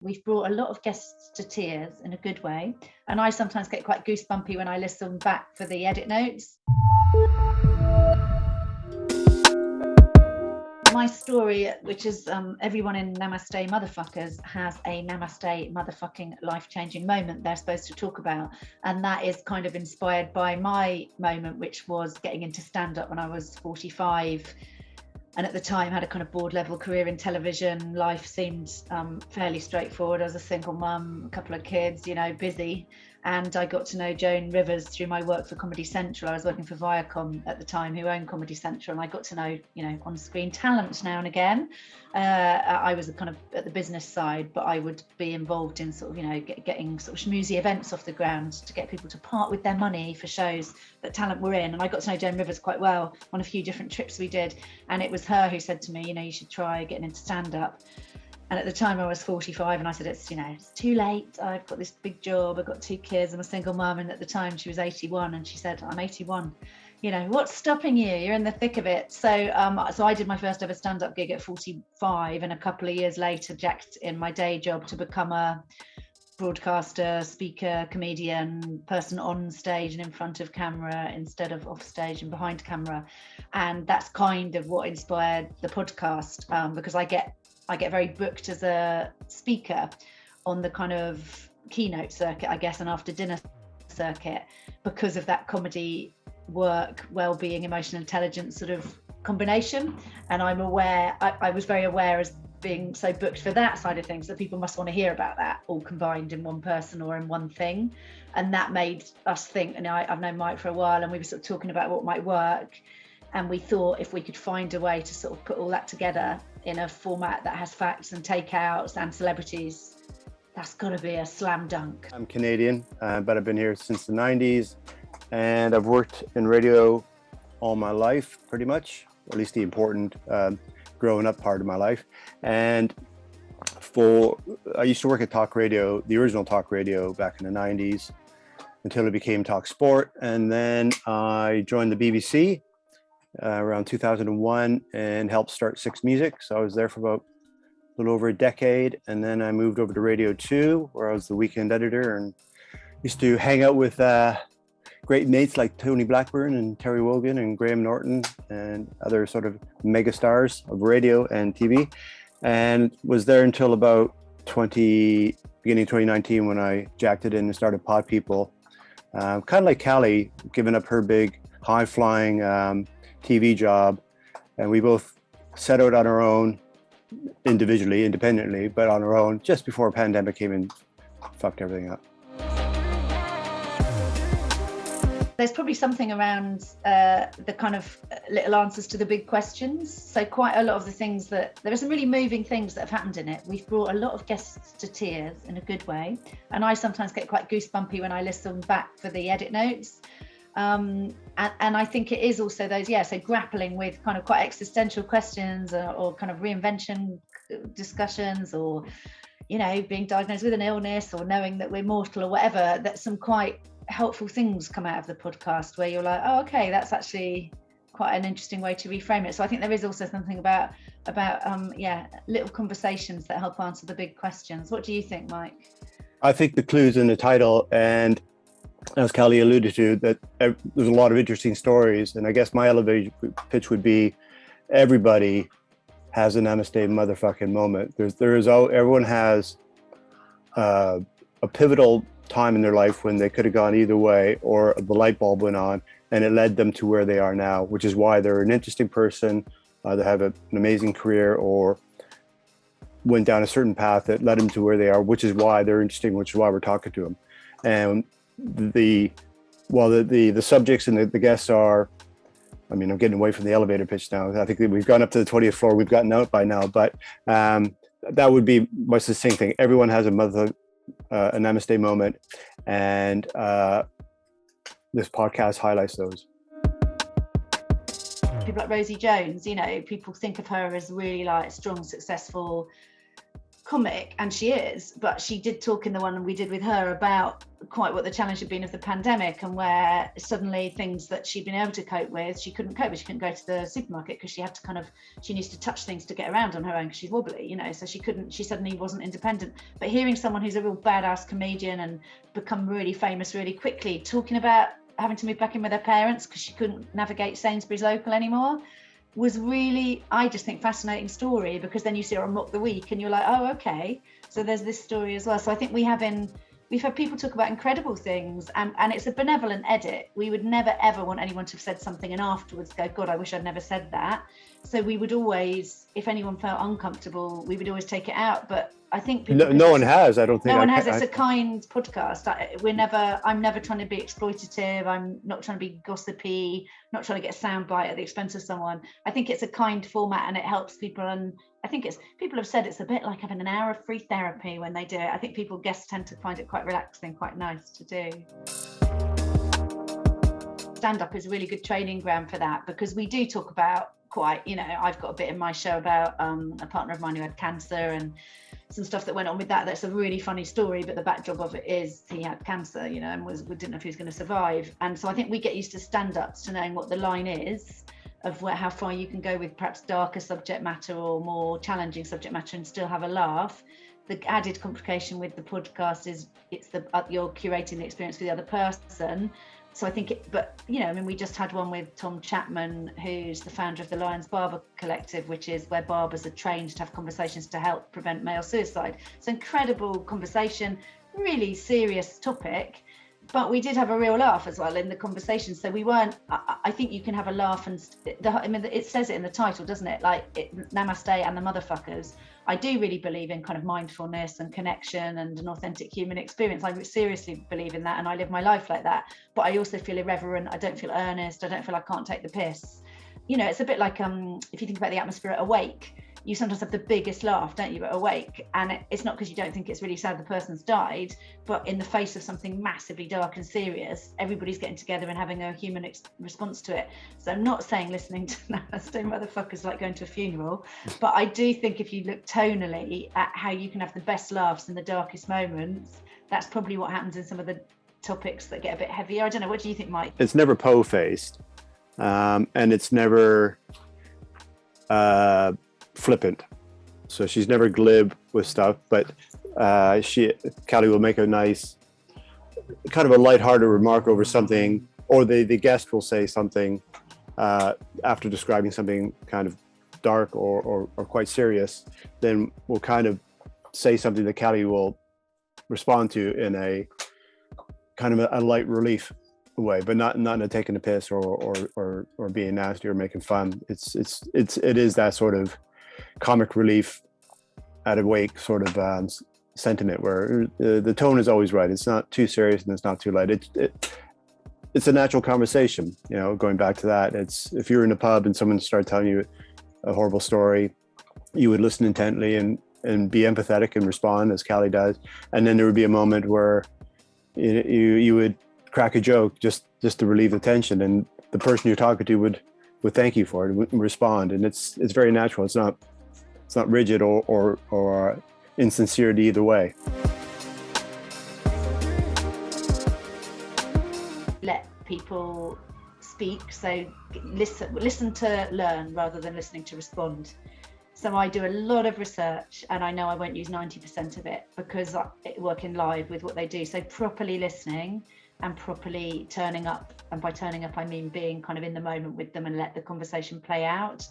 We've brought a lot of guests to tears in a good way, and I sometimes get quite goosebumpy when I listen back for the edit notes. My story, which is everyone in Namaste Motherfuckers has a Namaste Motherfucking life-changing moment they're supposed to talk about, and that is kind of inspired by my moment, which was getting into stand-up when I was 45. And at the time had a kind of board level career in television. Life seemed fairly straightforward. I was a single mum, a couple of kids, busy. And I got to know Joan Rivers through my work for Comedy Central. I was working for Viacom at the time, who owned Comedy Central. And I got to know, on-screen talent now and again. I was kind of at the business side, but I would be involved in sort of, getting sort of schmoozy events off the ground to get people to part with their money for shows that talent were in. And I got to know Joan Rivers quite well on a few different trips we did. And it was her who said to me, you should try getting into stand-up. And at the time I was 45 and I said, it's too late. I've got this big job. I've got 2 kids. I'm a single mum. And at the time she was 81 and she said, I'm 81. What's stopping you? You're in the thick of it. So I did my first ever stand-up gig at 45, and a couple of years later jacked in my day job to become a broadcaster, speaker, comedian, person on stage and in front of camera instead of off stage and behind camera. And that's kind of what inspired the podcast, because I get very booked as a speaker on the kind of keynote circuit, I guess, and after dinner circuit, because of that comedy work, wellbeing, emotional intelligence sort of combination. And I'm aware, I was very aware as being so booked for that side of things that people must want to hear about that all combined in one person or in one thing. And that made us think, and I've known Mike for a while, and we were sort of talking about what might work. And we thought if we could find a way to sort of put all that together in a format that has facts and takeouts and celebrities, that's got to be a slam dunk. I'm Canadian, but I've been here since the 90s, and I've worked in radio all my life, pretty much, or at least the important growing up part of my life. And I used to work at talk radio, the original talk radio back in the 90s, until it became Talk Sport. And then I joined the BBC around 2001 and helped start Six Music. So I was there for about a little over a decade. And then I moved over to Radio 2, where I was the weekend editor and used to hang out with great mates like Tony Blackburn and Terry Wogan and Graham Norton and other sort of mega stars of radio and TV. And was there until about beginning 2019 when I jacked it in and started Pod People. Kind of like Cally, giving up her big high-flying TV job, and we both set out on our own, independently, but on our own, just before a pandemic came and fucked everything up. There's probably something around the kind of little answers to the big questions. So quite a lot of the things there are some really moving things that have happened in it. We've brought a lot of guests to tears in a good way. And I sometimes get quite goosebumpy when I listen back for the edit notes. And I think it is also those, so grappling with kind of quite existential questions or kind of reinvention discussions, or, being diagnosed with an illness or knowing that we're mortal or whatever, that some quite helpful things come out of the podcast where you're like, oh, okay, that's actually quite an interesting way to reframe it. So I think there is also something about little conversations that help answer the big questions. What do you think, Mike? I think the clue's in the title, and as Cally alluded to, that there's a lot of interesting stories. And I guess my elevator pitch would be everybody has a Namaste motherfucking moment. Everyone has a pivotal time in their life when they could have gone either way, or the light bulb went on and it led them to where they are now, which is why they're an interesting person, they have an amazing career, or went down a certain path that led them to where they are, which is why they're interesting, which is why we're talking to them. And the subjects and the guests are, I'm getting away from the elevator pitch now. I think that we've gone up to the 20th floor. We've gotten out by now, but that would be my succinct thing. Everyone has a Namaste moment, and this podcast highlights those. People like Rosie Jones, people think of her as really like strong, successful, comic, and she is, but she did talk in the one we did with her about quite what the challenge had been of the pandemic, and where suddenly things that she'd been able to cope with, she couldn't cope with. She couldn't go to the supermarket because she had to she needs to touch things to get around on her own because she's wobbly, you know, so she suddenly wasn't independent. But hearing someone who's a real badass comedian and become really famous really quickly talking about having to move back in with her parents because she couldn't navigate Sainsbury's local anymore was really, I just think, fascinating story, because then you see her on Mock the Week and you're like, oh, okay, so there's this story as well. So I think we've had people talk about incredible things, and it's a benevolent edit. We would never ever want anyone to have said something and afterwards go, God, I wish I'd never said that. So we would always, if anyone felt uncomfortable, we would always take it out. But I think people no one has. I don't think. No one has. It's a kind podcast. I'm never trying to be exploitative. I'm not trying to be gossipy. Not trying to get a soundbite at the expense of someone. I think it's a kind format, and it helps people. And I think people have said it's a bit like having an hour of free therapy when they do it. I think guests tend to find it quite relaxing, quite nice to do. Stand-up is a really good training ground for that, because we do talk about quite, you know, I've got a bit in my show about a partner of mine who had cancer and some stuff that went on with that. That's a really funny story, but the backdrop of it is he had cancer, you know, and we didn't know if he was going to survive. And so I think we get used to stand-ups to knowing what the line is of how far you can go with perhaps darker subject matter or more challenging subject matter and still have a laugh. The added complication with the podcast is you're curating the experience for the other person. So I think but you know, I mean, we just had one with Tom Chapman, who's the founder of the Lions Barber Collective, which is where barbers are trained to have conversations to help prevent male suicide. It's an incredible conversation, really serious topic, but we did have a real laugh as well in the conversation. So we weren't, I think you can have a laugh, and it says it in the title, doesn't it? Like Namaste and the Motherfuckers. I do really believe in kind of mindfulness and connection and an authentic human experience. I seriously believe in that, and I live my life like that. But I also feel irreverent. I don't feel earnest. I don't feel I can't take the piss. You know, it's a bit like if you think about the atmosphere at Awake, you sometimes have the biggest laugh, don't you, at Awake? And it's not because you don't think it's really sad the person's died, but in the face of something massively dark and serious, everybody's getting together and having a human response to it. So I'm not saying listening to Namaste Motherfuckers is like going to a funeral, but I do think if you look tonally at how you can have the best laughs in the darkest moments, that's probably what happens in some of the topics that get a bit heavier. I don't know, what do you think, Mike? It's never po-faced, and it's never flippant. So she's never glib with stuff, but Cally will make a nice kind of a lighthearted remark over something, or the guest will say something after describing something kind of dark or quite serious. Then we'll kind of say something that Cally will respond to in a kind of a light relief way, but not in a taking the piss or being nasty or making fun. It is that sort of comic relief at a wake sort of sentiment where the tone is always right. It's not too serious and it's not too light. It's a natural conversation, you know, going back to that. It's if you're in a pub and someone started telling you a horrible story, you would listen intently and be empathetic and respond as Cally does. And then there would be a moment where you would crack a joke just to relieve the tension, and the person you're talking to would thank you for it and respond. And it's very natural. It's not rigid or insincere either way. Let people speak, so listen to learn rather than listening to respond. So I do a lot of research, and I know I won't use 90% of it because I work in live with what they do. So properly listening and properly turning up, and by turning up I mean being kind of in the moment with them and let the conversation play out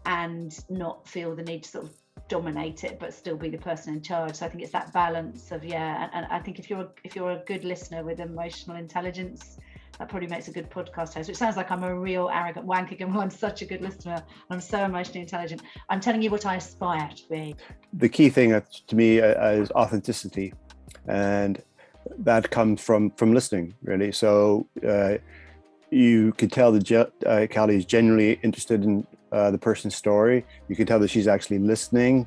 and not feel the need to sort of dominate it but still be the person in charge. So I think it's that balance of and I think if you're a good listener with emotional intelligence, that probably makes a good podcast host. It sounds like I'm a real arrogant wank again. Well, I'm such a good listener. I'm so emotionally intelligent. I'm telling you what I aspire to be. The key thing to me is authenticity, and that comes from listening, really. So you could tell that Cally is genuinely interested in the person's story. You can tell that she's actually listening.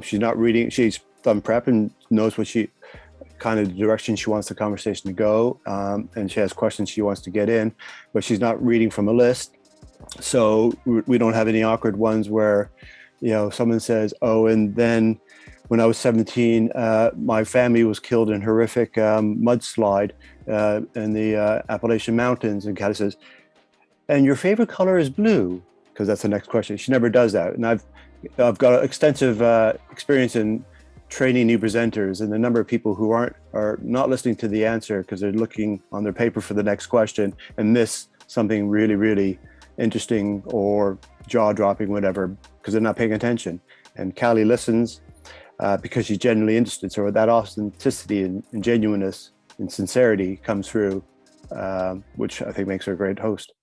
She's not reading. She's done prep and knows what kind of direction she wants the conversation to go, and she has questions she wants to get in, but she's not reading from a list. So we don't have any awkward ones where, you know, someone says, oh, and then when I was 17, my family was killed in a horrific mudslide in the Appalachian Mountains. And Cally says, and your favorite color is blue? Because that's the next question. She never does that. And I've got extensive experience in training new presenters, and the number of people who are not listening to the answer because they're looking on their paper for the next question and miss something really, really interesting or jaw-dropping, whatever, because they're not paying attention. And Cally listens because she's genuinely interested. So that authenticity and genuineness and sincerity comes through, which I think makes her a great host.